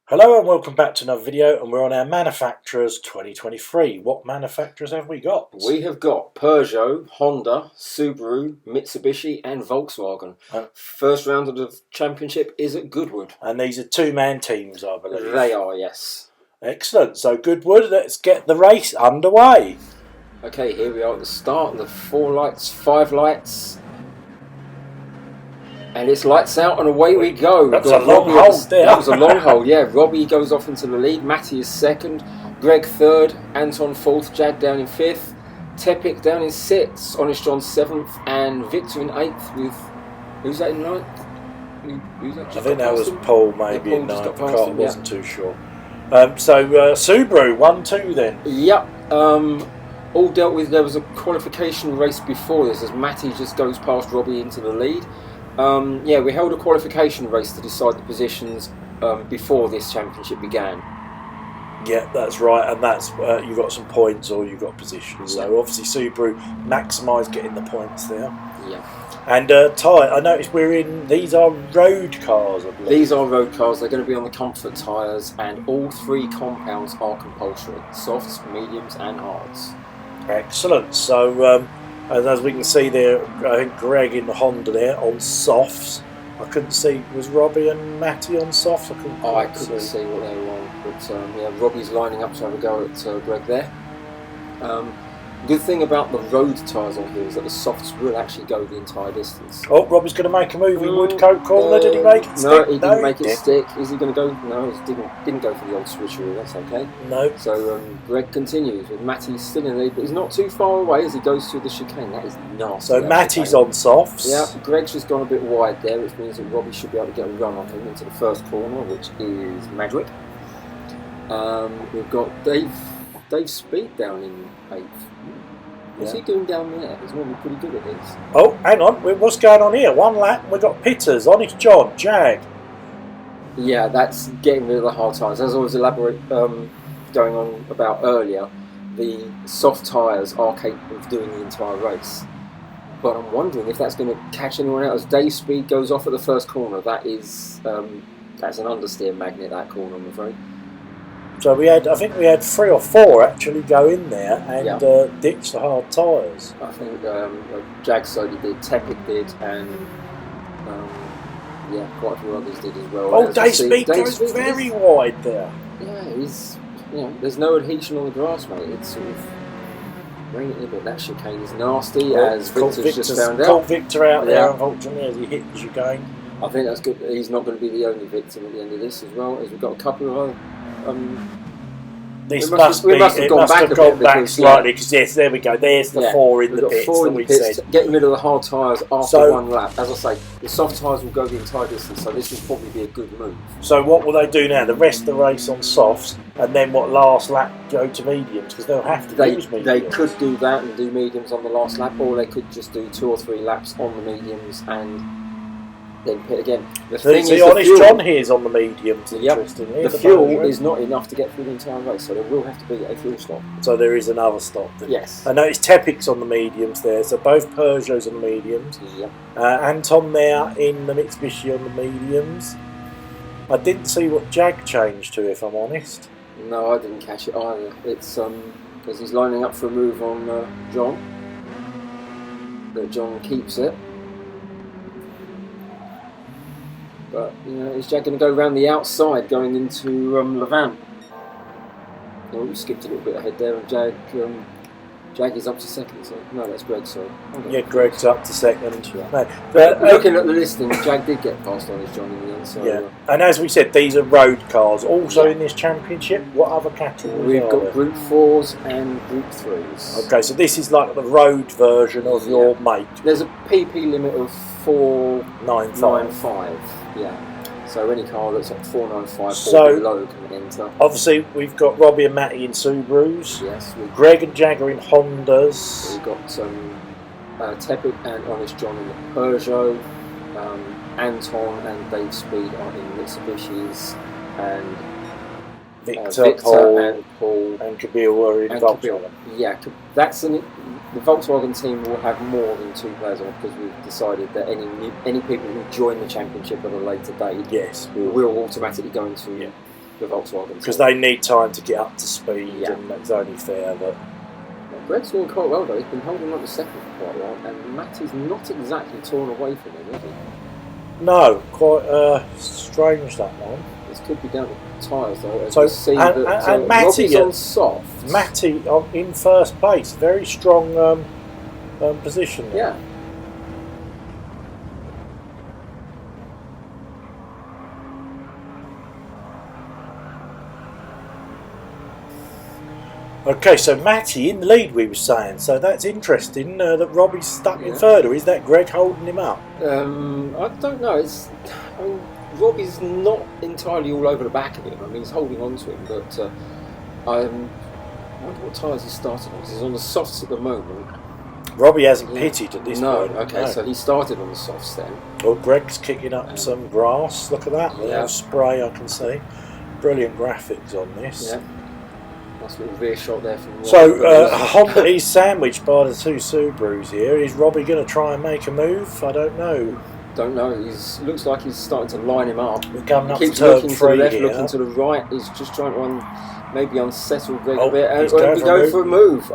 Hello and welcome back to another video, and we're on our manufacturers 2023. What manufacturers have we got? We have got Peugeot, Honda, Subaru, Mitsubishi and Volkswagen. First round of the championship is at Goodwood. And these are two-man teams, I believe. They are, yes. Excellent. So Goodwood, let's get the race underway. Okay, here we are at the start. The 4 lights, 5 lights. And it's lights out and away we go. That was a long hold there. That was a long hold, yeah. Robbie goes off into the lead. Matty is second. Greg third. Anton fourth. Jag down in fifth. Tepic down in sixth. Honest John seventh. And Victor in eighth with... Who's that in ninth? Who's that? I think that was Paul maybe in ninth. I wasn't too sure. So Subaru 1-2 then. Yep. All dealt with. There was a qualification race before this as Matty just goes past Robbie into the lead. Yeah, we held a qualification race to decide the positions before this championship began. Yeah, that's right, and that's you got some points or you got positions. Yeah. So obviously Subaru maximised getting the points there. Yeah. And tyre, I noticed we're in. These are road cars, I believe. These are road cars. They're going to be on the comfort tyres, and all 3 compounds are compulsory: softs, mediums, and hards. Excellent. So. And as we can see there, I think Greg in the Honda there on softs. I couldn't see, was Robbie and Matty on softs? I couldn't see what they were on, but yeah, Robbie's lining up to have a go at Greg there. Good thing about the road tyres on here is that the softs will actually go the entire distance. Oh, Robbie's going to make a move in Woodcote Corner. Did he make it stick? No, he didn't make it stick. Is he going to go? No, he didn't go for the old switcheroo. That's okay. No. So Greg continues with Matty still in the lead, but he's not too far away as he goes through the chicane. That is nasty. So Matty's on softs. Yeah, Greg's just gone a bit wide there, which means that Robbie should be able to get a run on him into the first corner, which is Madrid. We've got Dave Speed down in 8th. What's he doing down there? He's normally pretty good at this. Oh, hang on. What's going on here? 1 lap. We've got Pitters, Honest John, Jag. Yeah, that's getting rid of the hard tyres. As I was going on about earlier, the soft tyres are capable of doing the entire race. But I'm wondering if that's going to catch anyone out as Dave Speed goes off at the first corner. That is, that's an understeer magnet, that corner, I'm afraid. So I think we had 3 or 4 actually go in there and ditch the hard tyres. I think Jag slowly did, Tepic did, and yeah, quite a few others did as well. Oh, Dave Speed goes very wide there. Yeah, he's, there's no adhesion on the grass, mate. It's sort of bringing it in, but that chicane is nasty, as Victor's just found out. Caught Victor out there, unfortunately, as he hit the chicane. I think that's good. He's not going to be the only victim at the end of this as well, as we've got a couple of other. It must have gone back slightly because yes, there we go. There's the 4 in the pits that we said. Getting rid of the hard tyres after 1 lap. As I say, the soft tyres will go the entire distance, so this will probably be a good move. So what will they do now? The rest of the race on softs, and then what, last lap go to mediums? Because they'll have to use mediums. They could do that and do mediums on the last lap, or they could just do 2 or 3 laps on the mediums and then pit again. The Honest John here is on the mediums. Interestingly, the fuel is not enough to get through the entire race, so there will have to be a fuel stop. So there is another stop. Then. Yes. I noticed Tepic's on the mediums there, so both Peugeots on the mediums. Yep. Anton there in the Mitsubishi on the mediums. I didn't see what Jag changed to, if I'm honest. No, I didn't catch it either. It's because he's lining up for a move on John. But John keeps it. But is Jag going to go around the outside going into Levant? Oh, we skipped a little bit ahead there, and Jag is up to second. So no, that's Greg. Sorry. Yeah, Greg's up to second. Yeah. No, but looking at the listing, Jag did get past Honest John in the end. So, yeah, and as we said, these are road cars. Also in this championship, what other categories? We've got Group 4s and Group 3s. Okay, so this is like the road version of your mate. There's a PP limit of 495. Yeah. So any car that's at 495 or below can enter. Obviously, we've got Robbie and Matty in Subarus. Yes. Greg and Jagger in Hondas. So we've got Tepic and Honest John in the Peugeot. Anton and Dave Speed are in Mitsubishis, and Victor Paul, and Kabir were in Volkswagen. Yeah, the Volkswagen team will have more than 2 players on because we've decided that any people who join the championship at a later date will automatically go into the Volkswagen. Because they need time to get up to speed, Yeah. and that's only fair that. Greg's doing quite well though. He's been holding on to second for quite a while, and Matty's not exactly torn away from him, is he? No, quite strange that one. This could be down to tyres though. As So, we see and that Matty, Robbie's on soft. Matty in first place, very strong position there. Yeah. Okay, so Matty in the lead, we were saying. So that's interesting that Robbie's stuck in third, or is that Greg holding him up? I don't know. I mean, Robbie's not entirely all over the back of him. I mean, he's holding on to him, but I wonder what tyres he's started on. 'Cause he's on the softs at the moment. Robbie hasn't pitted at this point. Okay, No. so he started on the softs then. Well, Greg's kicking up some grass. Look at that. A little spray, I can see. Brilliant graphics on this. Yeah. Nice little rear shot there from Robbie. So, Honda is sandwiched by the two Subarus here. Is Robbie going to try and make a move? I don't know. Don't know. Looks like he's starting to line him up. We're coming up to Keeps turn looking to the 3 left, here. looking to the right. He's just trying to maybe unsettle Greg Oh, a bit. he's And going we for a go for a move.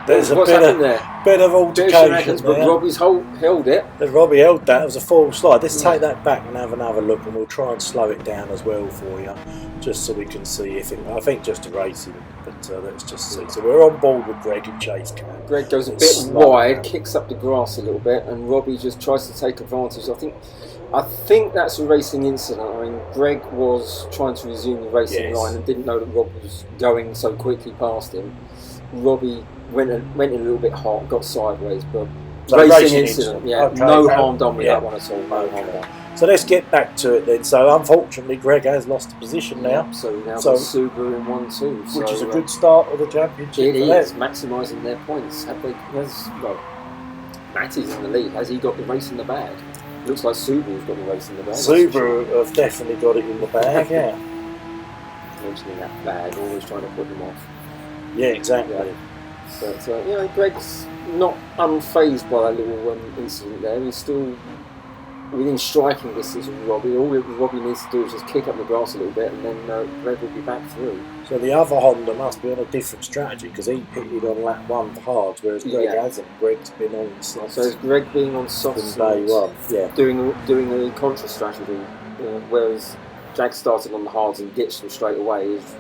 There's what's a happened there? bit of altercation Seconds, there. but Robbie's held it. As Robbie held that, it was a full slide. Let's take that back and have another look, and we'll try and slow it down as well for you, just so we can see if it. I think just a racing, but let's just see. So we're on board with Greg and Chase Cam. Greg goes a bit wide, kicks up the grass a little bit, and Robbie just tries to take advantage. I think that's a racing incident. I mean, Greg was trying to resume the racing line and didn't know that Rob was going so quickly past him. Robbie went a little bit hot, got sideways, but So racing incident. Yeah, okay. no harm done with that one at all. No harm done. So let's get back to it then. So unfortunately, Greg has lost the position now. So we now got Subaru in 1-2, which is a good start of the championship. It is maximising their points. Matty's in the lead. Has he got the race in the bag? Looks like Subaru's got the race in the bag. Subaru have definitely got it in the bag. Yeah. Mentioning that bag, always trying to put them off. Yeah, exactly. Yeah. But Greg's not unfazed by that little incident there. He's still within striking distance of Robbie. All Robbie needs to do is just kick up the grass a little bit, and then Greg will be back through. So the other Honda must be on a different strategy, because he pitted on lap 1 for hards, whereas Greg hasn't. Greg's been on softs. So is Greg being on softs from day one? Yeah. Doing a contra strategy, whereas Jag started on the hards and ditched them straight away. Is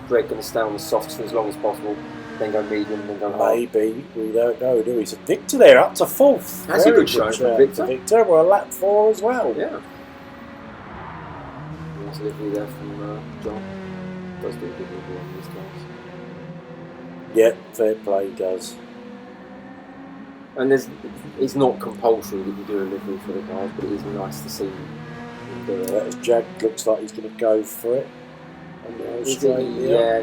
Greg going to stay on the softs for as long as possible, then go medium, then go hard? Maybe. We don't know, do we? So Victor there, up to 4th. That's a good show for Victor. We're on lap 4 as well. Yeah. Nice delivery there from John. Does do a good review on these cars. Yeah, fair play, does. And it's not compulsory that you do a livery for the cars, but it is nice to see him do it. As Jag looks like he's going to go for it. And Yeah,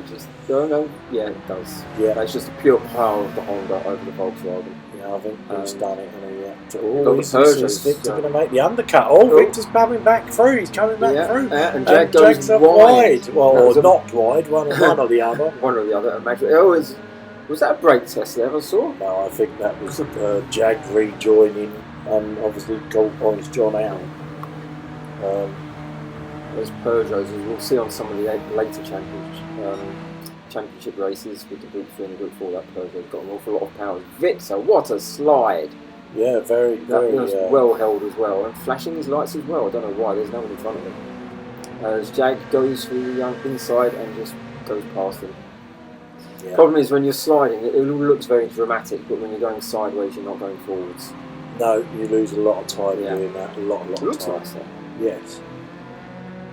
it does. Yeah. It's just the pure power of the Honda over the Volkswagen. Yeah, I think he's done it. Peugeot's Victor going to make the undercut. Victor's coming back through. He's coming back through. And Jag goes Jag's wide. Well, or knocked wide, one or the other. One or the other. Was that a brake test there I saw? No, I think that was Jag rejoining and obviously gold points John out. There's Peugeots, as we'll see on some of the later championship races with the Group 3 and Group 4. That Peugeot's got an awful lot of power. Victor, what a slide! Yeah, very, very well held as well, and flashing his lights as well. I don't know why. There's no one in front of him. As Jag goes for the inside and just goes past him. Yeah. Problem is, when you're sliding, it all looks very dramatic, but when you're going sideways, you're not going forwards. No, you lose a lot of time doing that. A lot of time. Looks nice though. Yes.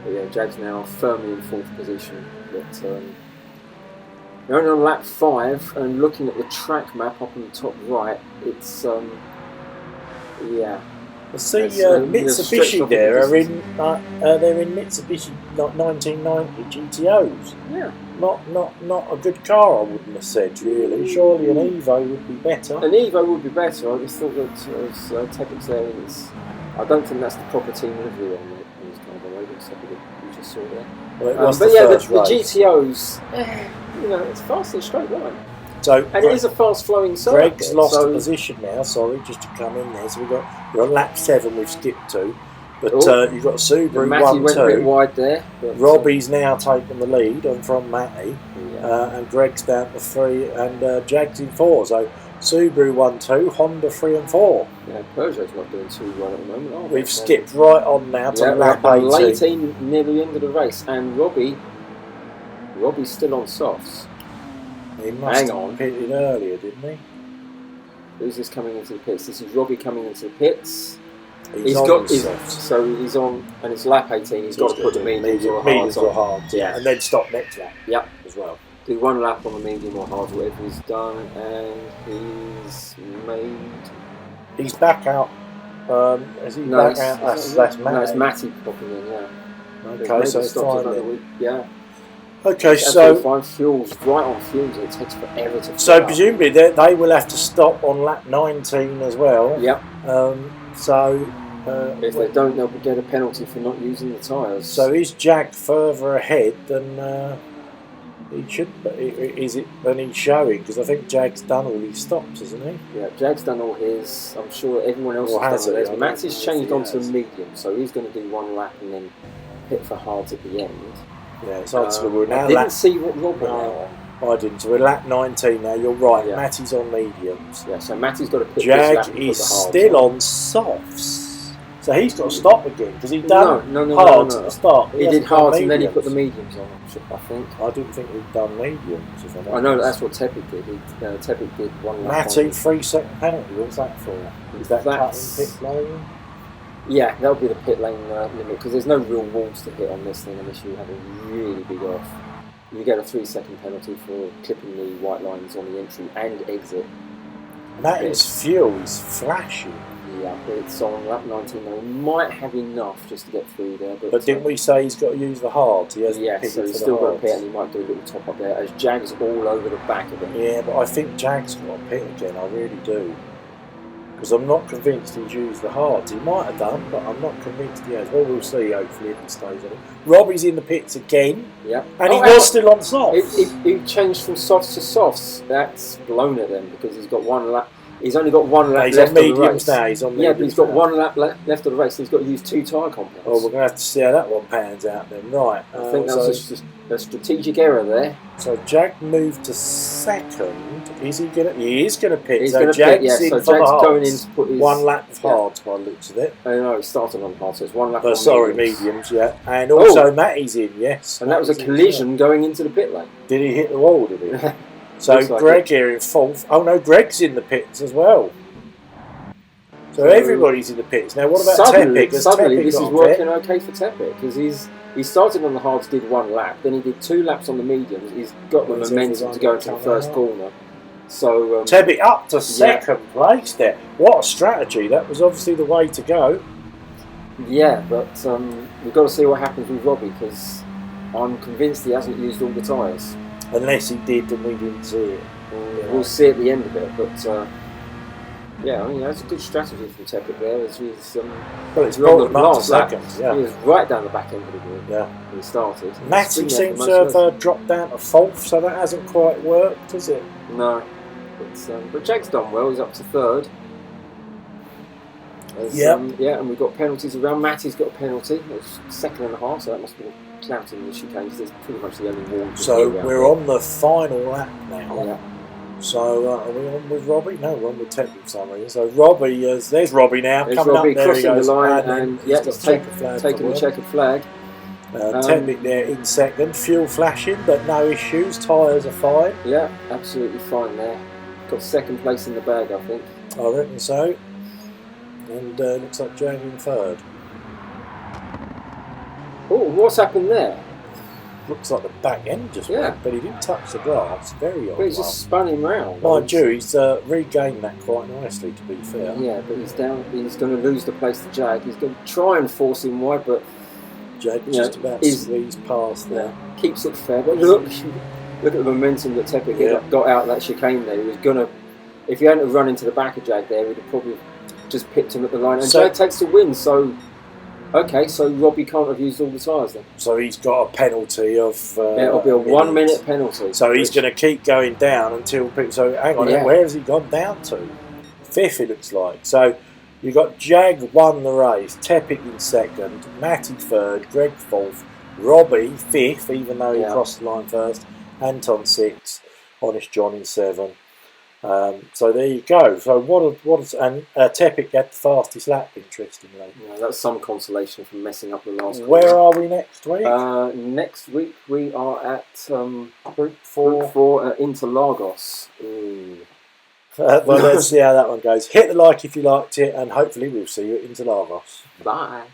But yeah, Jag's now firmly in 4th position. But we're only on lap 5, and looking at the track map up on the top right, it's I see Mitsubishi there are in they're in Mitsubishi 1990 GTOs. Yeah. Not a good car, I wouldn't have said really. Surely an Evo would be better. An Evo would be better. I just thought that as Tepix there, I don't think that's the proper team livery on these kind of roads that we just saw there. Well, it was but the GTOs, it's fast and straight line. So, and it is a fast-flowing circuit. Greg's lost the position now. Sorry, just to come in there. So we're on lap 7. We've skipped to. But Oh. you've got Subaru Matty went a bit 1-2. wide there. But, Robbie's now taken the lead and from Matty, yeah. and Greg's down to 3, and Jag's in 4. So Subaru 1-2, Honda 3 and 4. Yeah, Peugeot's not doing too well at the moment, are they? We've skipped right on now to lap 18. 18 near the end of the race, and Robbie's still on softs. He must Hang have on. pitted earlier, didn't he? Who's this coming into the pits? This is Robbie coming into the pits. He's on the softs. So he's on, and it's lap 18. He's got to put the mediums or hards on. Hards, Yeah. and then stop next lap. Yep. As well. Do one lap on the medium or hard, whatever he's done, and he's made. He's back out. Is he back out? That's Matty. No, it's Matty popping in. Yeah. Okay, so it's fine then. Yeah. Okay, It's so fine. Fuels right on fuels. It takes forever to. so presumably they will have to stop on lap 19 as well. Yep. If they don't, they'll get a penalty for not using the tyres. So is Jag further ahead than he should? Is it than he's showing? Because I think Jag's done all his stops, hasn't he? Yeah, Jag's done all his. I'm sure everyone else Or has has done he? theirs. I Matt's don't has know if changed he onto has. medium, so he's going to do one lap and then hit for hards at the end. Yeah, it's obviously we're now I didn't lap. see what Rob went out No, on. I didn't. So we're lap 19 now. You're right. Yeah. Matty's on mediums. Yeah, so Matty's got to put this Jag lap and put is the hards still on softs. So he's got to stop again because he done No, hards at the start. He did hasn't done hards and then he put the mediums. mediums on, I think. I didn't think he'd done mediums. If I know that's what Tepic did. Tepic did one lap. Matty, on. 3-second penalty. What's that for? Is that That's- cutting pit lane? Yeah, that'll be the pit lane limit because there's no real walls to hit on this thing unless you have a really big off. You get a 3-second penalty for clipping the white lines on the entry and exit. Matty's fuel is flashing. Yeah, it's on lap 19 now. He might have enough just to get through there. But didn't we say he's got to use the hards? He hasn't Yeah, pitted so he's for still the got to hards. pit and he might do a little top up there as Jag's all over the back of it. Yeah, but I think Jag's got to pit again. I really do. Because I'm not convinced he's used the hards. He might have done, but I'm not convinced he has. Well, we'll see, hopefully, if he stays on it. Robbie's in the pits again. Yeah. And he was still on softs. He changed from softs to softs. That's blown at them because he's got one lap. He's only got one lap He's left on of the mediums race. now. He's on mediums Yeah, but he's got now. one lap left of the race. He's got to use 2 tyre compounds. Oh, we're going to have to see how that one pans out then. Right. I think that was a strategic error there. So Jag moved to second. Is he going to? He is going to pit. He's So going to Jag's pit, yeah. in So for the Jag's going in hards. to put his... One lap of Yeah. hards by the looks of it. Oh no, it started on hard, so it's one lap on Sorry, mediums. mediums, yeah. And also Matty's in, yes. And that was a Matty's in, collision going into the pit lane. yeah. Did he hit the wall, did he? So Looks like Greg here in fourth. Oh no, Greg's in the pits as well. So everybody's in the pits. Now what about Suddenly, Tepic? Has suddenly Tepic this is got a working pit? okay for Tepic because he started on the hards, did one lap, then he did 2 laps on the mediums. He's got the Where's momentum everyone to go into the coming first out? corner. So Tepic up to second place there. What a strategy. That was obviously the way to go. yeah, but we've got to see what happens with Robbie because I'm convinced he hasn't used all the tyres. Unless he did and we didn't see it. We'll see at the end of it, but yeah, I mean that's a good strategy from Tepic there. As he's Well, it's on the brought him up to last lap. second. He Yeah. was right down the back end of the grid Yeah. when he started. Matty He's been there seems for to most of have dropped down to fourth, so that hasn't quite worked, has it? it. No, but Jag's done well. He's up to third. Yep. Yeah, and we've got penalties around. Matty's got a penalty. It's 2.5, so that must be clouting the chicane because there's pretty much the only wall. So we're on the final lap now. Yeah. So are we on with Robbie? No, we're on with Tepic for some reason. So Robbie, there's Robbie now. There's coming Robbie up there he crossing goes. the line, then and he's yeah, got he's the checkered flag taking for the work. checkered flag. Tepic there in second. Fuel flashing, but no issues. Tyres are fine. Yeah, absolutely fine there. Got second place in the bag, I think. I reckon so. And looks like Jag in third. Oh, what's happened there? Looks like the back end just Yeah. went, but he didn't touch the grass. Very odd. But he's just spun him round. Mind you, he's regained that quite nicely, to be fair. Yeah, but he's down. He's going to lose the place to Jag. He's going to try and force him wide, but Jag Yeah, just about he's- squeezed past there. keeps it fair. But look at the momentum that Tepic got out that chicane there. He was going to, if he hadn't run into the back of Jag there, he'd have probably just picked him at the line. And So- Jag takes the win. So, okay, so Robbie can't have used all the tyres then. So he's got a penalty of. Yeah, it'll be a 1 minute penalty. So he's going to keep going down until people. So hang on, Yeah. where has he gone down to? Fifth, it looks like. So You got Jag won the race, Tepic in second, Matty third, Greg fourth, Robbie fifth, even though he crossed the line first, Anton sixth, Honest John in seven. So there you go. So and Tepic had the fastest lap, interestingly. Yeah, that's some consolation from messing up the last. Where are we next week? Next week we are at Group 4 at Interlagos. Well, let's see how that one goes. Hit the like if you liked it, and hopefully we'll see you at Interlagos. Bye.